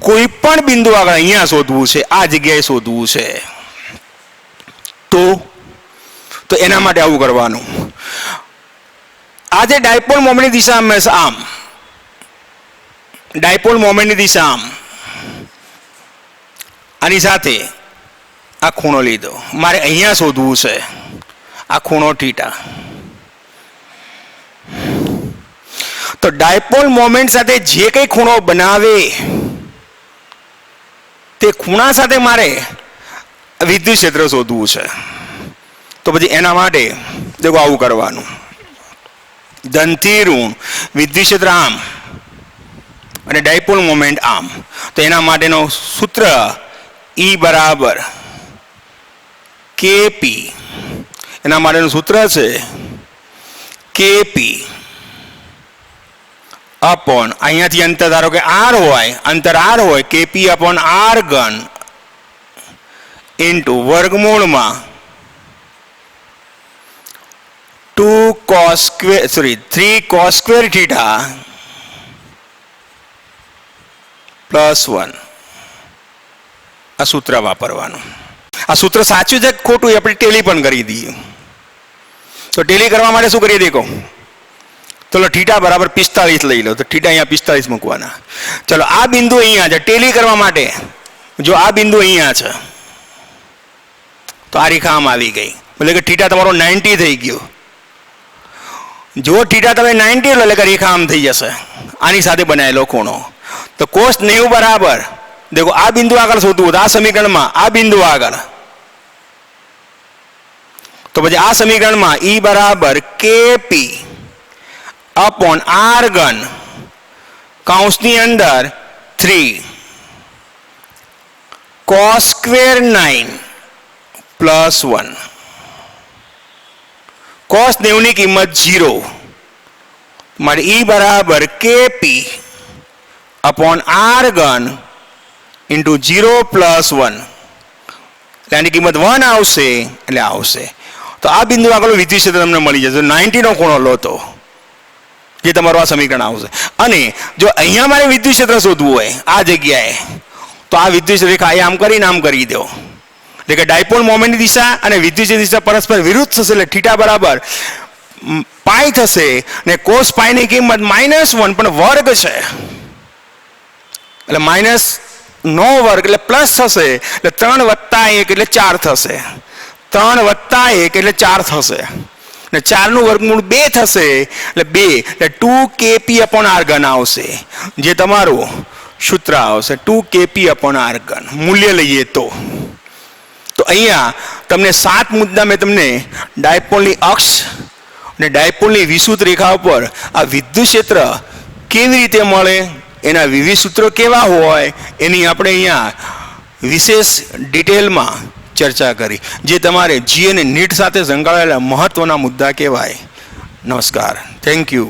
કોઈ પણ બિંદુ આગળ અહીંયા શોધવું છે, આ જગ્યાએ શોધવું છે. તો એના માટે આવું કરવાનું. આ જે ડાયપોલ મોમેન્ટની દિશા હંમેશા આમ, ડાયપોલ મોમેન્ટની દિશા આમ, આની સાથે આ ખૂણો લીધો, મારે અહીંયા શોધવું છે, આ ખૂણો થીટા. તો ડાયપોલ મોમેન્ટ સાથે જે કંઈ ખૂણો બનાવે તે ખૂણા સાથે મારે વિદ્યુત ક્ષેત્ર શોધવું છે. તો પછી એના માટે દેખો આવું કરવાનું, ધનથી ઋણ વિદ્યુત ક્ષેત્ર આમ અને ડાયપોલ મોમેન્ટ આમ. તો એના માટેનો સૂત્ર E બરાબર KP, એના માટેનું સૂત્ર છે KP અપોન, અહીંયાથી અંતર ધારો કે R હોય, અંતર R હોય, KP અપોન R ઘન ઇન્ટુ વર્ગમૂળમાં 3 cos સ્ક્વેર થીટા પ્લસ 1. આ સૂત્ર વાપરવાનું. આ સૂત્ર સાચું છે ખોટું એ આપણે ટેલી પણ કરી દઈએ. તો ટેલી કરવા માટે શું કરીએ દેખો, ચલો થીટા બરાબર 45 લઈ લો, તો થીટા અહીંયા 45 મૂકવાના. ચલો આ બિંદુ અહીંયા છે, ટેલી કરવા માટે જો આ બિંદુ અહીંયા છે તો આ રેખા આમ આવી ગઈ, એટલે કે થીટા તમારો 90 થઈ ગયો. જો થીટા તમે 90 એટલે કે રેખા આમ થઈ જશે, આની સાથે બનાવેલો ખૂણો. તો cos 90 બરાબર દેખો આ બિંદુ આગળ શોધવું, આ સમીકરણમાં આ બિંદુ આગળ, તો પછી આ સમીકરણમાં E બરાબર KP અપોન R ઘન કૌંસની અંદર 3 cos સ્ક્વેર 9 પ્લસ 1. cos 90 ની કિંમત 0, માટે E બરાબર KP અપોન R ઘન ઇન્ટુ 0 પ્લસ 1, એની કિંમત 1 આવશે એટલે આવશે. તો આ બિંદુ આગળ વિદ્યુત ક્ષેત્ર તમને મળી જશે. 90નો ખૂણો લો તો જે તમારું આ સમીકરણ આવશે. અને જો અહીંયા મારે વિદ્યુત ક્ષેત્ર શોધવું હોય આ જગ્યાએ, તો આ વિદ્યુત રેખા એ આમ કરીને આમ કરી દો. એટલે કે ડાયપોલ મોમેન્ટની દિશા અને વિદ્યુત દિશા પરસ્પર વિરુદ્ધ થશે. એટલે થીટા બરાબર પાઈ થશે ને કોસ પાઈની કિંમત -1 પણ વર્ગ છે એટલે -9 વર્ગ એટલે પ્લસ થશે. એટલે 3 + 1 એટલે 4 થશે. 3 + 1 એટલે 4 થશે. ને 4નું વર્ગમૂળ 2 થશે એટલે 2 એટલે 2kp/r³ આવશે. જે તમારું સૂત્ર આવશે 2kp/r³. મૂલ્ય લઈએ તો અહીંયા તમને 7 મુદ્દા મેં તમને ડાયપોલની અક્ષ અને ડાયપોલની વિષુવવૃત્ત રેખા ઉપર આ વિદ્યુત ક્ષેત્ર કેવી રીતે મળે, એના વિવિધ સૂત્રો કેવા હોય એની આપણે અહીંયા વિશેષ ડિટેલમાં ચર્ચા કરી, જે તમારે જી અને નીટ સાથે સંકળાયેલા મહત્વના મુદ્દા કહેવાય. નમસ્કાર. Thank you.